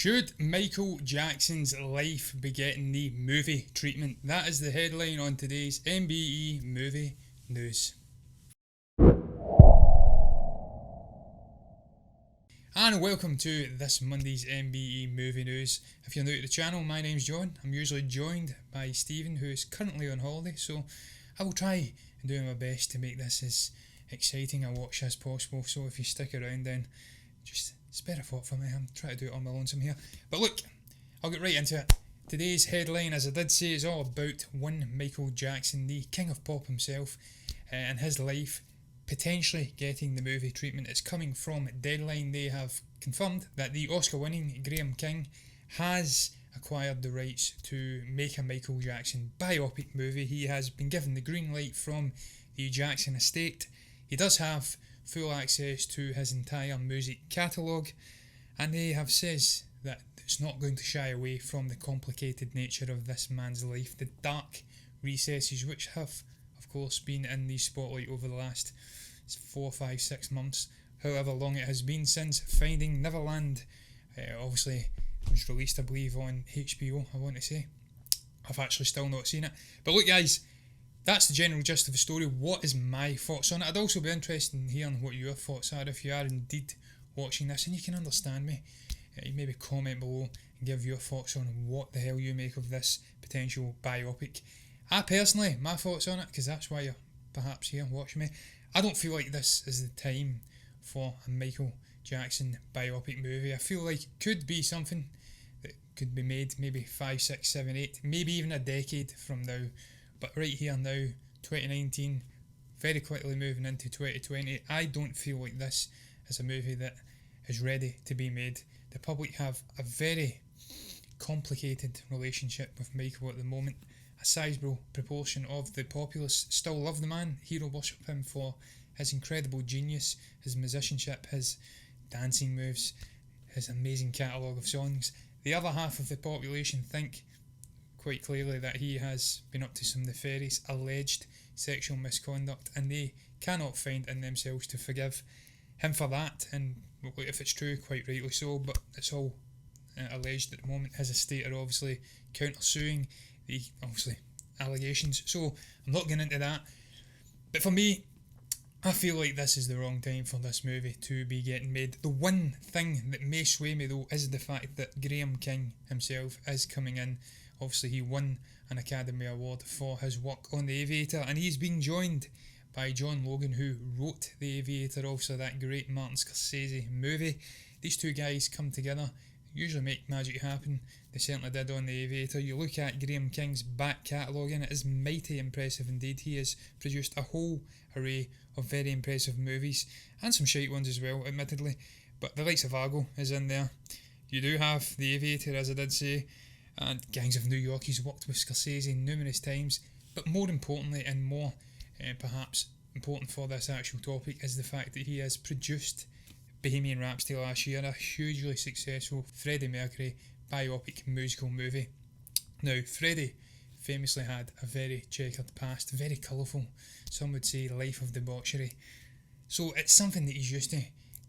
Should Michael Jackson's life be getting the movie treatment? That is the headline on today's MBE Movie News. And welcome to this Monday's MBE Movie News. If you're new to the channel, my name's John. I'm usually joined by Stephen, who is currently on holiday, so I will try and do my best to make this as exciting a watch as possible. So if you stick around, then just spare a thought for me. I'm trying to do it on my lonesome here. But look, I'll get right into it. Today's headline, as I did say, is all about one Michael Jackson, the king of pop himself, and his life potentially getting the movie treatment. It's coming from Deadline. They have confirmed that the Oscar-winning Graham King has acquired the rights to make a Michael Jackson biopic movie. He has been given the green light from the Jackson estate. He does have full access to his entire music catalogue, and they have says that it's not going to shy away from the complicated nature of this man's life, the dark recesses which have of course been in the spotlight over the last 4, 5, 6 months, however long it has been since Finding Neverland. Obviously it was released, I believe, on HBO, I want to say. I've actually still not seen it. But look guys, that's the general gist of the story. What is my thoughts on it? I'd also be interested in hearing what your thoughts are if you are indeed watching this and you can understand me. You maybe comment below and give your thoughts on what the hell you make of this potential biopic. I personally, my thoughts on it, because that's why you're perhaps here watching me, I don't feel like this is the time for a Michael Jackson biopic movie. I feel like it could be something that could be made maybe 5, 6, 7, 8, maybe even a decade from now. But right here now, 2019, very quickly moving into 2020, I don't feel like this is a movie that is ready to be made. The public have a very complicated relationship with Michael at the moment. A sizable proportion of the populace still love the man, hero worship him for his incredible genius, his musicianship, his dancing moves, his amazing catalogue of songs. The other half of the population think quite clearly that he has been up to some nefarious alleged sexual misconduct, and they cannot find in themselves to forgive him for that. And if it's true, quite rightly so, but it's all alleged at the moment. His estate are obviously counter-suing the obviously allegations, so I'm not getting into that. But for me, I feel like this is the wrong time for this movie to be getting made. The one thing that may sway me though is the fact that Graham King himself is coming in. Obviously he won an Academy Award for his work on The Aviator, and he's being joined by John Logan, who wrote The Aviator, also that great Martin Scorsese movie. These two guys come together, usually make magic happen. They certainly did on The Aviator. You look at Graham King's back catalogue and it is mighty impressive indeed. He has produced a whole array of very impressive movies, and some shite ones as well, admittedly, but the likes of Argo is in there. You do have The Aviator, as I did say, and Gangs of New York. He's worked with Scorsese numerous times, but more importantly, and more perhaps important for this actual topic, is the fact that he has produced Bohemian Rhapsody last year, a hugely successful Freddie Mercury biopic musical movie. Now, Freddie famously had a very checkered past, very colourful, some would say life of debauchery. So it's something that he's used to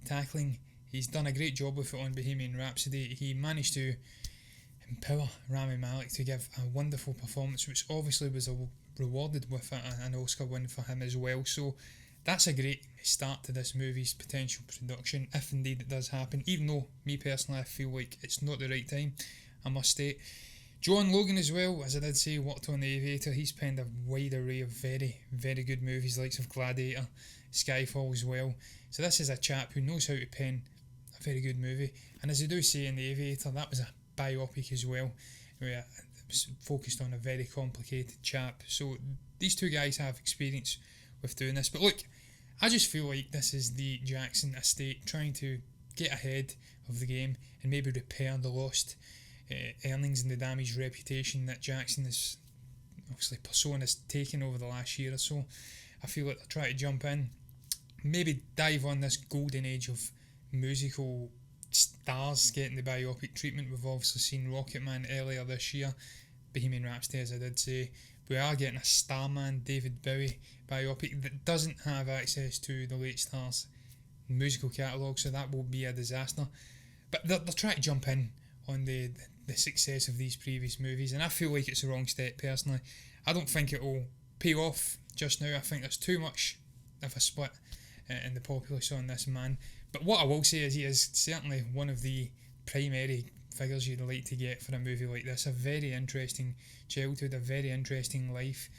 tackling. He's done a great job with it on Bohemian Rhapsody. He managed to empower Rami Malek to give a wonderful performance, which obviously was rewarded with an Oscar win for him as well. So that's a great start to this movie's potential production, if indeed it does happen, even though me personally I feel like it's not the right time, I must state. John Logan as well, as I did say, worked on The Aviator. He's penned a wide array of very, very good movies, likes of Gladiator, Skyfall as well. So this is a chap who knows how to pen a very good movie, and as they do say in The Aviator, that was a biopic as well, where it was focused on a very complicated chap. So these two guys have experience with doing this. But look, I just feel like this is the Jackson estate trying to get ahead of the game and maybe repair the lost earnings and the damaged reputation that Jackson is obviously persona has taken over the last year or so. I feel like they're trying to jump in, maybe dive on this golden age of musical stars getting the biopic treatment. We've obviously seen Rocketman earlier this year, Bohemian Rhapsody, as I did say. We are getting a Starman, David Bowie biopic that doesn't have access to the late stars musical catalogue, so that will be a disaster. But they're trying to jump in on the success of these previous movies, and I feel like it's the wrong step personally. I don't think it will pay off just now. I think there's too much of a split in the populace on this man. But what I will say is he is certainly one of the primary figures you'd like to get for a movie like this. A very interesting childhood, a very interesting life,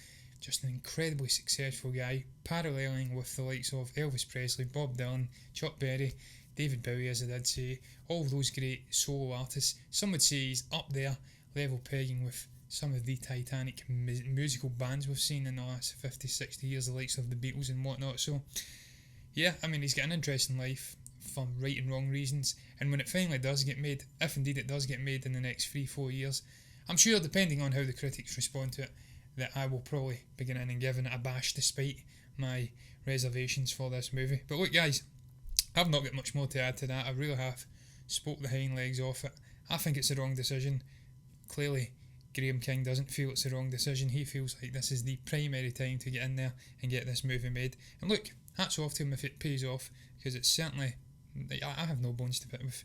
just an incredibly successful guy, paralleling with the likes of Elvis Presley, Bob Dylan, Chuck Berry, David Bowie, as I did say, all of those great solo artists. Some would say he's up there, level pegging with some of the titanic musical bands we've seen in the last 50, 60 years, the likes of the Beatles and whatnot. So yeah, I mean, he's got an interesting life for right and wrong reasons, and when it finally does get made, if indeed it does get made in the next 3-4 years, I'm sure, depending on how the critics respond to it, that I will probably begin in and giving it a bash despite my reservations for this movie. But look guys, I've not got much more to add to that. I really have spoke the hind legs off it. I think it's the wrong decision. Clearly Graham King doesn't feel it's the wrong decision. He feels like this is the primary time to get in there and get this movie made. And look, hats off to him if it pays off, because it's certainly, I have no bones to pick with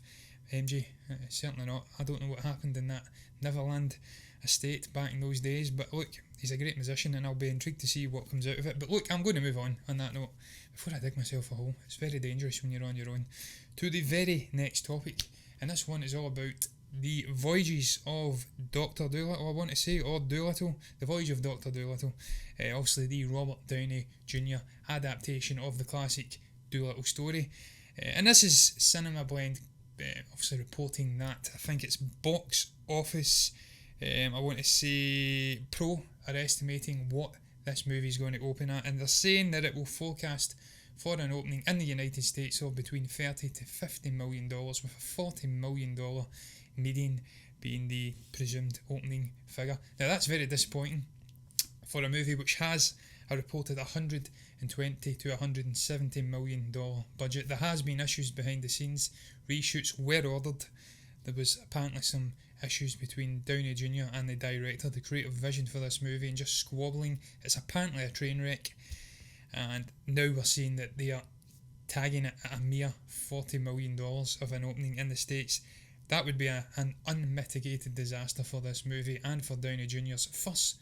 MJ, certainly not. I don't know what happened in that Neverland estate back in those days, but look, he's a great musician and I'll be intrigued to see what comes out of it. But look, I'm going to move on that note before I dig myself a hole. It's very dangerous when you're on your own. To the very next topic, and this one is all about the Voyages of Dr. Dolittle, I want to say, or Dolittle, the Voyage of Dr. Dolittle, obviously the Robert Downey Jr. adaptation of the classic Dolittle story. And this is Cinema Blend, obviously reporting that I think it's box office, I want to say Pro are estimating what this movie is going to open at, and they're saying that it will forecast for an opening in the United States of between $30 to $50 million, with a $40 million median being the presumed opening figure. Now that's very disappointing for a movie which has a reported $120 to $170 million budget. There has been issues behind the scenes. Reshoots were ordered. There was apparently some issues between Downey Jr. and the director, the creative vision for this movie, and just squabbling. It's apparently a train wreck, and now we're seeing that they are tagging it at a mere $40 million of an opening in the States. That would be an unmitigated disaster for this movie and for Downey Jr.'s first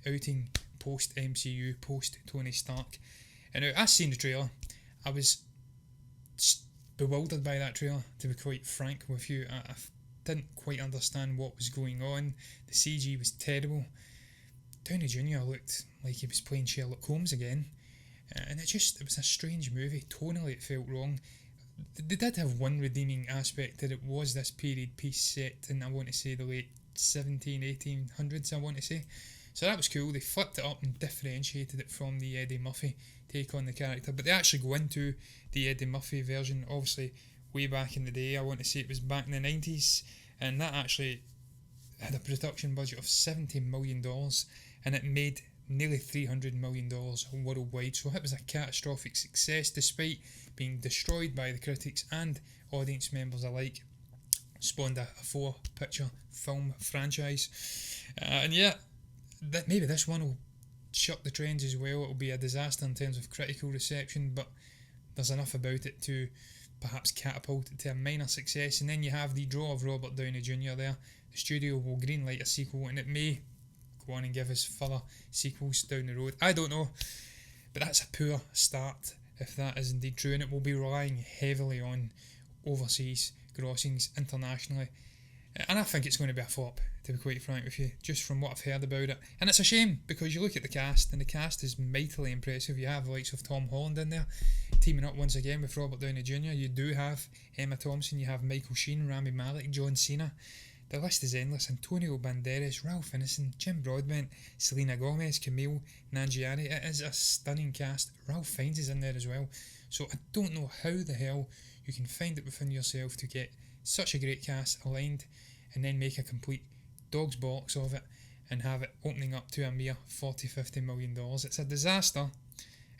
outing post-MCU, post-Tony Stark. And now, I seen the trailer. I was bewildered by that trailer, to be quite frank with you. I didn't quite understand what was going on. The CG was terrible. Downey Jr. looked like he was playing Sherlock Holmes again. And it was a strange movie. Tonally it felt wrong. They did have one redeeming aspect, that it was this period piece set in, I want to say, the late 1800s, I want to say. So that was cool. They flipped it up and differentiated it from the Eddie Murphy take on the character. But they actually go into the Eddie Murphy version, obviously, way back in the day. I want to say it was back in the 90s. And that actually had a production budget of $70 million. And it made nearly $300 million worldwide. So it was a catastrophic success, despite being destroyed by the critics and audience members alike. Spawned a 4-picture film franchise. And yeah, maybe this one will shock the trends as well. It'll be a disaster in terms of critical reception, but there's enough about it to perhaps catapult it to a minor success. And then you have the draw of Robert Downey Jr. there. The studio will greenlight a sequel, and it may go on and give us further sequels down the road. I don't know, but that's a poor start if that is indeed true, and it will be relying heavily on overseas grossings internationally. And I think it's going to be a flop, to be quite frank with you, just from what I've heard about it. And it's a shame, because you look at the cast, and the cast is mightily impressive. You have the likes of Tom Holland in there, teaming up once again with Robert Downey Jr. You do have Emma Thompson, you have Michael Sheen, Rami Malek, John Cena. The list is endless. Antonio Banderas, Ralph Ineson, Jim Broadbent, Selena Gomez, Camille Nanjiani. It is a stunning cast. Ralph Fiennes is in there as well. So I don't know how the hell you can find it within yourself to get such a great cast aligned and then make a complete dog's box of it and have it opening up to a mere $40-50 million. It's a disaster,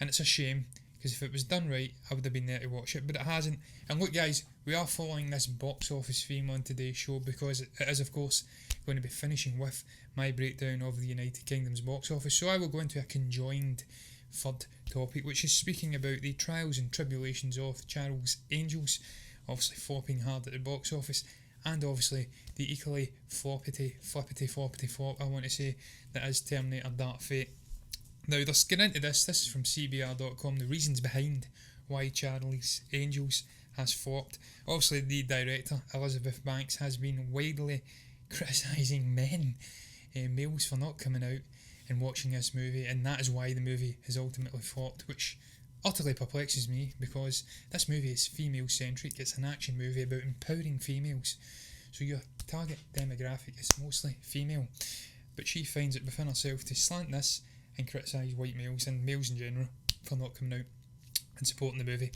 and it's a shame, because if it was done right, I would have been there to watch it, but it hasn't. And look guys, we are following this box office theme on today's show, because it is of course going to be finishing with my breakdown of the United Kingdom's box office. So I will go into a conjoined third topic, which is speaking about the trials and tribulations of Charles Angels, obviously flopping hard at the box office, and obviously the equally flippity flop, I want to say, that is Terminator Dark Fate. Now, let's get into this. This is from CBR.com, the reasons behind why Charlie's Angels has flopped. Obviously, the director, Elizabeth Banks, has been widely criticising males for not coming out and watching this movie, and that is why the movie has ultimately flopped, which utterly perplexes me, because this movie is female-centric. It's an action movie about empowering females, so your target demographic is mostly female, but she finds it within herself to slant this and criticise white males and males in general for not coming out and supporting the movie.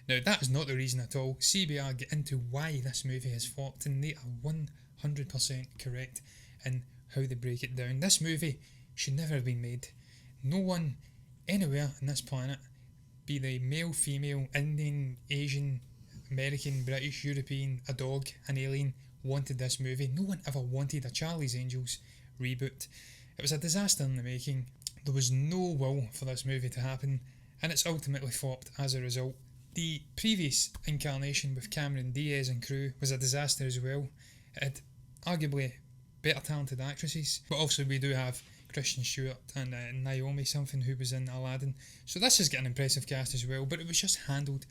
Now, that is not the reason at all. CBR get into why this movie has flopped, and they are 100% correct in how they break it down. This movie should never have been made. No one anywhere on this planet, be they male, female, Indian, Asian, American, British, European, a dog, an alien, wanted this movie. No one ever wanted a Charlie's Angels reboot. It was a disaster in the making. There was no will for this movie to happen, and it's ultimately flopped as a result. The previous incarnation with Cameron Diaz and crew was a disaster as well. It had arguably better talented actresses, but also we do have Kristen Stewart and Naomi something who was in Aladdin, so this has got an impressive cast as well, but it was just handled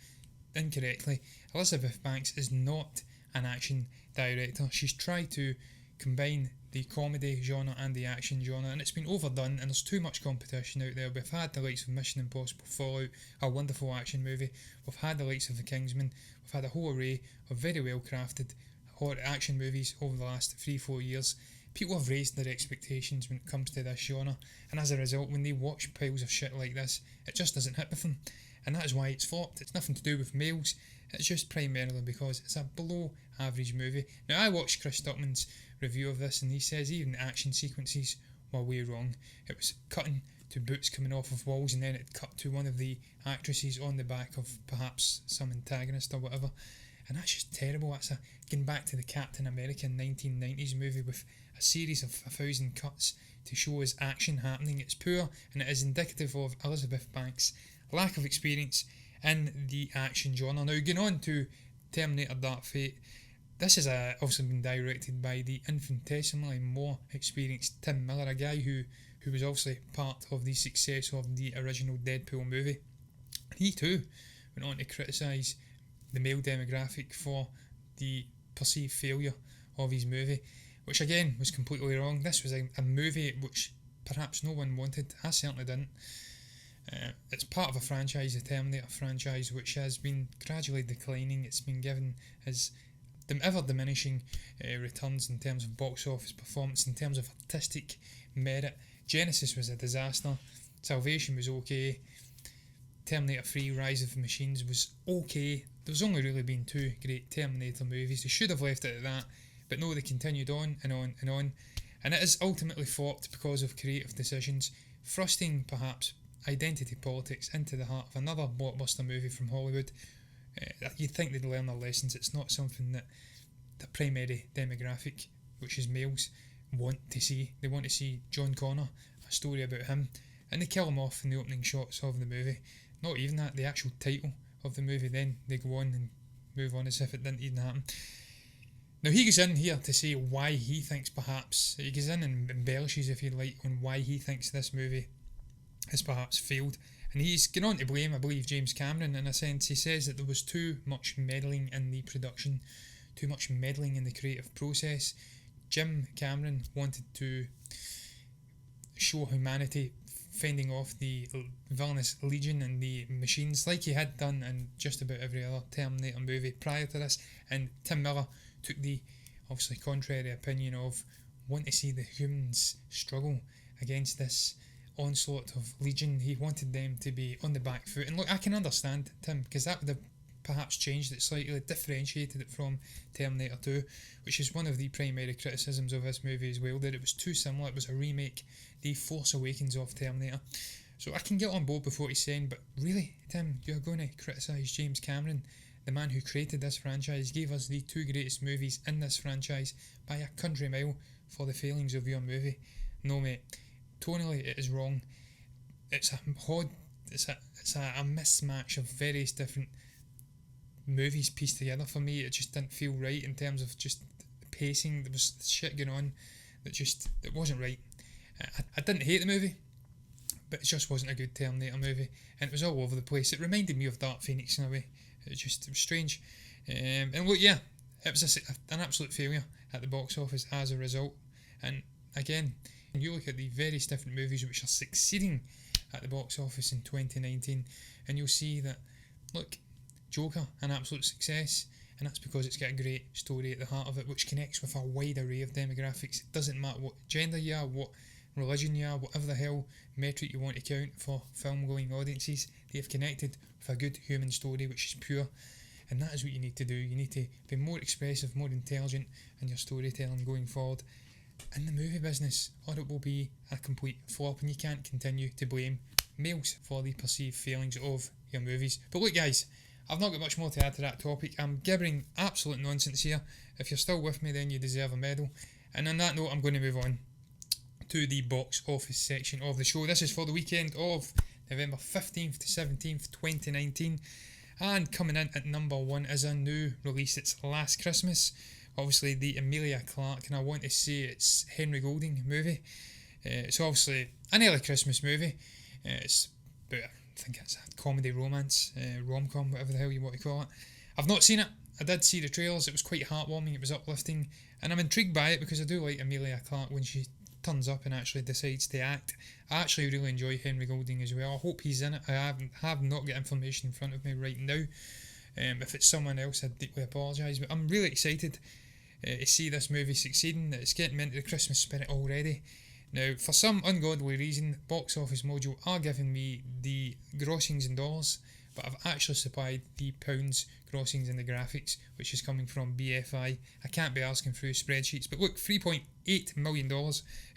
incorrectly. Elizabeth Banks is not an action director. She's tried to combine the comedy genre and the action genre, and it's been overdone, and there's too much competition out there. We've had the likes of Mission Impossible Fallout, a wonderful action movie. We've had the likes of The Kingsman. We've had a whole array of very well crafted horror action movies over the last 3-4 years. People have raised their expectations when it comes to this genre, and as a result, when they watch piles of shit like this, it just doesn't hit with them, and that is why it's flopped. It's nothing to do with males, it's just primarily because it's a below average movie. Now, I watched Chris Stuckman's review of this, and he says even the action sequences were way wrong. It was cutting to boots coming off of walls, and then it cut to one of the actresses on the back of perhaps some antagonist or whatever, and that's just terrible. That's getting back to the Captain America 1990s movie with a series of 1,000 cuts to show us action happening. It's poor, and it is indicative of Elizabeth Banks' lack of experience in the action genre. Now, going on to Terminator Dark Fate, this has also been directed by the infinitesimally more experienced Tim Miller, a guy who was obviously part of the success of the original Deadpool movie. He too went on to criticise the male demographic for the perceived failure of his movie, which again was completely wrong. This was a movie which perhaps no one wanted. I certainly didn't. It's part of a franchise, the Terminator franchise, which has been gradually declining. It's been given as ever diminishing returns in terms of box office performance, in terms of artistic merit. Genesis was a disaster. Salvation was okay. Terminator 3 Rise of the Machines was okay. There's only really been 2 great Terminator movies. They should have left it at that, but no, they continued on and on and on, and it is ultimately flopped because of creative decisions, thrusting perhaps identity politics into the heart of another blockbuster movie from Hollywood. You'd think they'd learn their lessons. It's not something that the primary demographic, which is males, want to see. They want to see John Connor, a story about him, and they kill him off in the opening shots of the movie. Not even that, the actual title of the movie, then they go on and move on as if it didn't even happen. Now, he goes in here to say why he thinks he goes in and embellishes, if you like, on why he thinks this movie has perhaps failed. And he's gone on to blame, I believe, James Cameron in a sense. He says that there was too much meddling in the production, too much meddling in the creative process. Jim Cameron wanted to show humanity fending off the villainous Legion and the machines, like he had done in just about every other Terminator movie prior to this. And Tim Miller took the obviously contrary opinion of want to see the humans struggle against this onslaught of Legion. He wanted them to be on the back foot, and look, I can understand Tim, because that would have perhaps changed it slightly, differentiated it from Terminator 2, which is one of the primary criticisms of this movie as well, that it was too similar. It was a remake, The Force Awakens of Terminator. So I can get on board with what he's saying, but really, Tim, you're going to criticise James Cameron, the man who created this franchise, gave us the 2 greatest movies in this franchise by a country mile, for the failings of your movie? No, mate. Tonally, it is wrong. It's a mismatch of various different movies pieced together for me. It just didn't feel right in terms of just pacing. There was shit going on that wasn't right. I didn't hate the movie, but it just wasn't a good Terminator movie, and it was all over the place. It reminded me of Dark Phoenix in a way. It was strange. And look, yeah, it was an absolute failure at the box office as a result. And again, when you look at the various different movies which are succeeding at the box office in 2019, and you'll see that, look, Joker, an absolute success, and that's because it's got a great story at the heart of it, which connects with a wide array of demographics. It doesn't matter what gender you are, what religion you are, whatever the hell metric you want to count for film-going audiences, they have connected with a good human story which is pure, and that is what you need to do. You need to be more expressive, more intelligent in your storytelling going forward in the movie business, or it will be a complete flop, and you can't continue to blame males for the perceived failings of your movies. But look, guys, I've not got much more to add to that topic. I'm gibbering absolute nonsense here. If you're still with me, then you deserve a medal. And on that note, I'm going to move on to the box office section of the show. This is for the weekend of November 15th to 17th, 2019. And coming in at number 1 is a new release. It's Last Christmas. Obviously, the Emilia Clarke, and I want to say it's Henry Golding movie. It's obviously an early Christmas movie. It's about, I think it's a comedy romance, rom-com, whatever the hell you want to call it. I've not seen it. I did see the trailers. It was quite heartwarming. It was uplifting, and I'm intrigued by it because I do like Emilia Clarke when she turns up and actually decides to act. I actually really enjoy Henry Golding as well. I hope he's in it. I have not got information in front of me right now. If it's someone else, I deeply apologise, but I'm really excited to see this movie succeeding. It's getting me into the Christmas spirit already. Now, for some ungodly reason, Box Office Mojo are giving me the grossings in dollars, but I've actually supplied the pounds grossings in the graphics, which is coming from BFI. I can't be asking through spreadsheets, but look, $3.8 million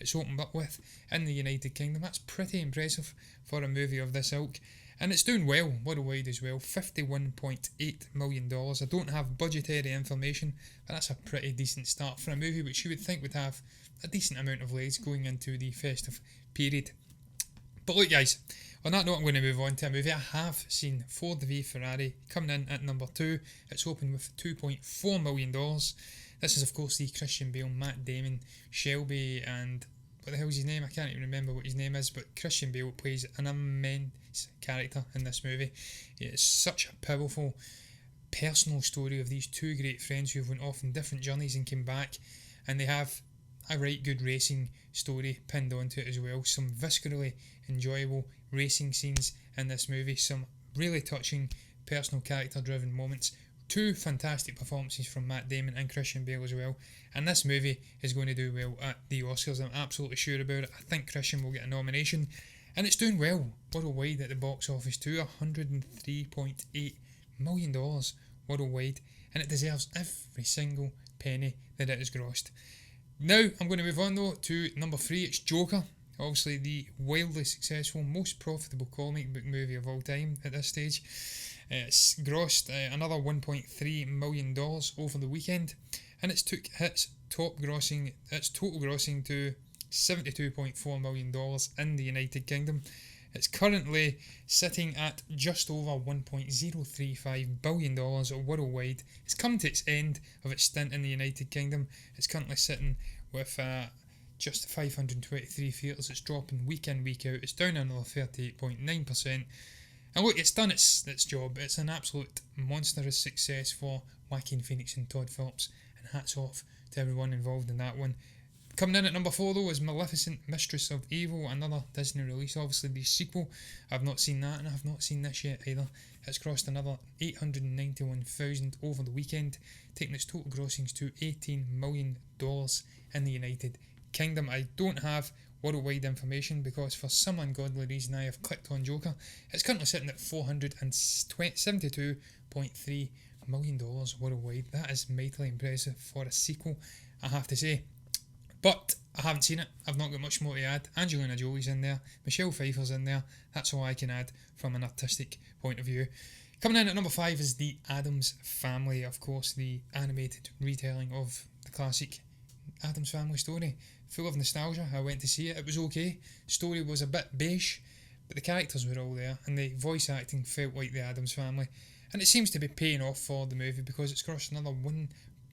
it's opened up with in the United Kingdom. That's pretty impressive for a movie of this ilk. And it's doing well worldwide as well, $51.8 million. I don't have budgetary information, but that's a pretty decent start for a movie which you would think would have a decent amount of legs going into the festive period. But look, guys, on that note, I'm going to move on to a movie I have seen, Ford v Ferrari, coming in at number 2. It's opened with $2.4 million. This is, of course, the Christian Bale, Matt Damon, Shelby, and what the hell's his name? I can't even remember what his name is, but Christian Bale plays an immense character in this movie. It's such a powerful, personal story of these two great friends who went off on different journeys and came back, and they have a right good racing story pinned onto it as well. Some viscerally enjoyable racing scenes in this movie, some really touching personal character driven moments, two fantastic performances from Matt Damon and Christian Bale as well, and this movie is going to do well at the Oscars. I'm absolutely sure about it. I think Christian will get a nomination, and it's doing well worldwide at the box office too, $103.8 million worldwide, and it deserves every single penny that it has grossed. Now I'm going to move on though to number 3. It's Joker, obviously the wildly successful, most profitable comic book movie of all time at this stage. It's grossed another $1.3 million over the weekend, and it's took its total grossing to $72.4 million in the United Kingdom. It's currently sitting at just over $1.035 billion worldwide. It's come to its end of its stint in the United Kingdom. It's currently sitting with just 523 theatres. It's dropping week in, week out. It's down another 38.9%. And look, it's done its job. It's an absolute monstrous success for Joaquin Phoenix and Todd Phillips, and hats off to everyone involved in that one. Coming in at number 4 though is Maleficent, Mistress of Evil, another Disney release, obviously the sequel. I've not seen that, and I've not seen this yet either. It's crossed another 891,000 over the weekend, taking its total grossings to $18 million in the United Kingdom. I don't have worldwide information because for some ungodly reason I have clicked on Joker. It's currently sitting at $472.3 million worldwide. That is mightily impressive for a sequel, I have to say. But I haven't seen it. I've not got much more to add. Angelina Jolie's in there. Michelle Pfeiffer's in there. That's all I can add from an artistic point of view. Coming in at number 5 is The Addams Family. Of course, the animated retelling of the classic Addams Family story. Full of nostalgia. I went to see it. It was okay. Story was a bit beige, but the characters were all there, and the voice acting felt like the Addams Family. And it seems to be paying off for the movie because it's crossed another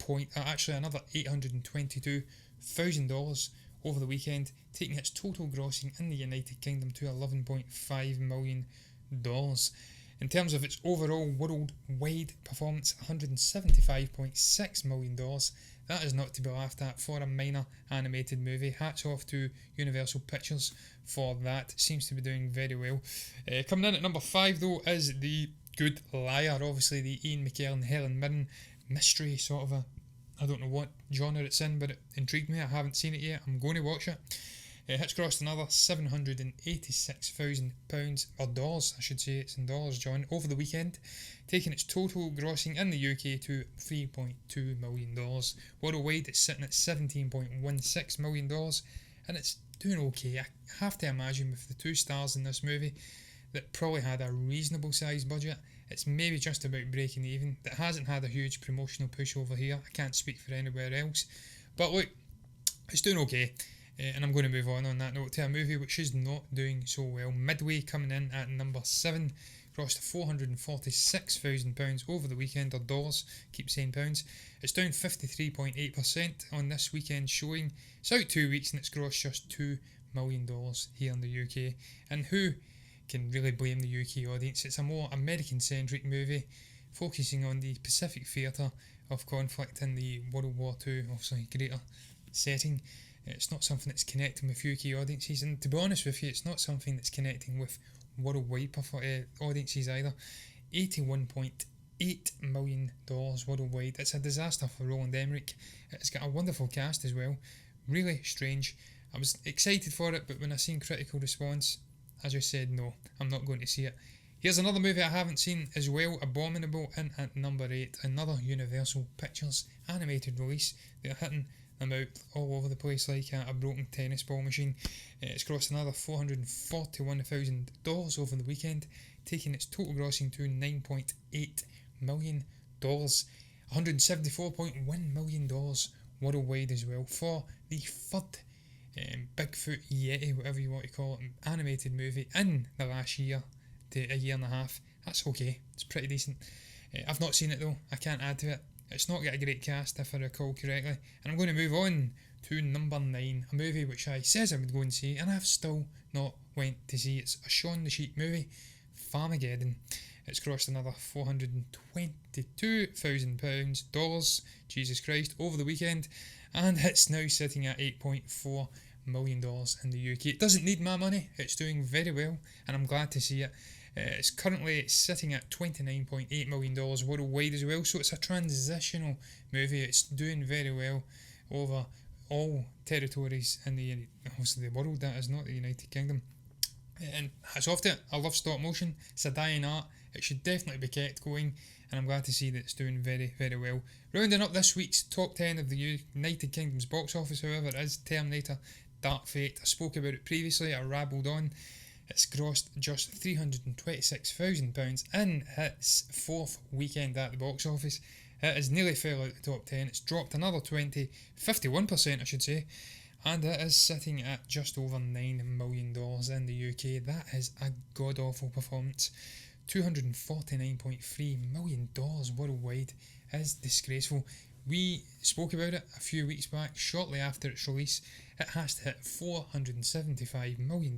another $822,000 over the weekend, taking its total grossing in the United Kingdom to $11.5 million. In terms of its overall worldwide performance, $175.6 million. That is not to be laughed at for a minor animated movie. Hats off to Universal Pictures for that. Seems to be doing very well. Coming in at number 5 though is The Good Liar. Obviously the Ian McKellen, Helen Mirren mystery sort of I don't know what genre it's in, but it intrigued me. I haven't seen it yet. I'm going to watch it. It's grossed another £786,000, or dollars I should say, it's in dollars, John, over the weekend, taking its total grossing in the UK to $3.2 million. Worldwide it's sitting at $17.16 million, and it's doing okay. I have to imagine with the 2 stars in this movie that probably had a reasonable sized budget, it's maybe just about breaking even. That hasn't had a huge promotional push over here. I can't speak for anywhere else, but look, it's doing okay. And I'm going to move on that note to a movie which is not doing so well. Midway, coming in at number 7, grossed £446,000 over the weekend, or dollars, keep saying pounds. It's down 53.8% on this weekend showing. It's out 2 weeks and it's grossed just $2 million here in the UK. And who can really blame the UK audience? It's a more American-centric movie, focusing on the Pacific theatre of conflict in the World War II, obviously greater setting. It's not something that's connecting with UK audiences, and to be honest with you, it's not something that's connecting with worldwide audiences either. $81.8 million worldwide. It's a disaster for Roland Emmerich. It's got a wonderful cast as well. Really strange. I was excited for it, but when I seen critical response, I just said no, I'm not going to see it. Here's another movie I haven't seen as well, Abominable, in at number 8. Another Universal Pictures animated release. They're hitting them out all over the place like a broken tennis ball machine. It's grossed another $441,000 over the weekend, taking its total grossing to $9.8 million. $174.1 million worldwide as well, for the third Bigfoot Yeti, whatever you want to call it, animated movie in the last year to a year and a half. That's okay, it's pretty decent. I've not seen it though, I can't add to it. It's not got a great cast if I recall correctly. And I'm going to move on to number 9, a movie which I says I would go and see and I've still not went to see. It's a Shaun the Sheep movie, Farmegeddon. It's grossed another £422,000, Jesus Christ, over the weekend, and it's now sitting at $8.4 million in the UK. It doesn't need my money, it's doing very well, and I'm glad to see it. It's currently sitting at $29.8 million worldwide as well, so it's a transitional movie. It's doing very well over all territories in the world, that is not the United Kingdom. And hats off to it. I love stop motion, it's a dying art, it should definitely be kept going, and I'm glad to see that it's doing very, very well. Rounding up this week's top 10 of the United Kingdom's box office, however, is Terminator Dark Fate. I spoke about it previously, I rabbled on. It's grossed just £326,000 in its 4th weekend at the box office. It has nearly fell out the top 10. It's dropped another 51% I should say, and it is sitting at just over $9 million in the UK. That is a god-awful performance. $249.3 million worldwide is disgraceful. We spoke about it a few weeks back. Shortly after its release, it has to hit $475 million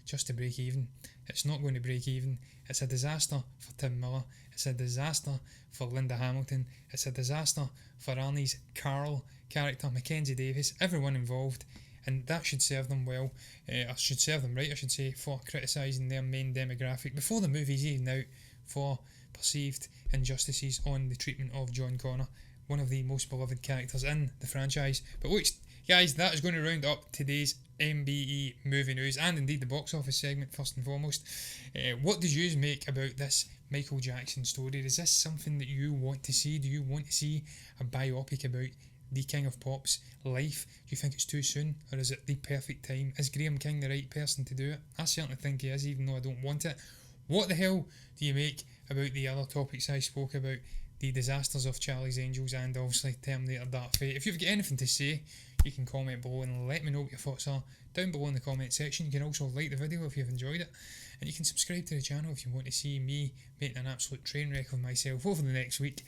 just to break even. It's not going to break even. It's a disaster for Tim Miller. It's a disaster for Linda Hamilton. It's a disaster for Arnie's Carl character, Mackenzie Davis, everyone involved, and that should serve them well. Or should serve them right, I should say, for criticising their main demographic before the movie's even out for perceived injustices on the treatment of John Connor, one of the most beloved characters in the franchise. But look, guys, that is going to round up today's MBE movie news, and indeed the box office segment first and foremost. What did you make about this Michael Jackson story? Is this something that you want to see? Do you want to see a biopic about the King of Pop's life? Do you think it's too soon, or is it the perfect time? Is Graham King the right person to do it? I certainly think he is, even though I don't want it. What the hell do you make about the other topics I spoke about, the disasters of Charlie's Angels and obviously Terminator Dark Fate? If you've got anything to say, you can comment below and let me know what your thoughts are down below in the comment section. You can also like the video if you've enjoyed it, and you can subscribe to the channel if you want to see me making an absolute train wreck of myself over the next week.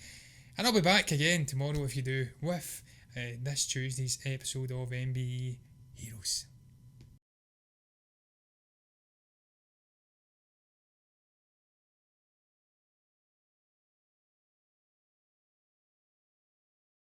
And I'll be back again tomorrow if you do with this Tuesday's episode of MBE Heroes.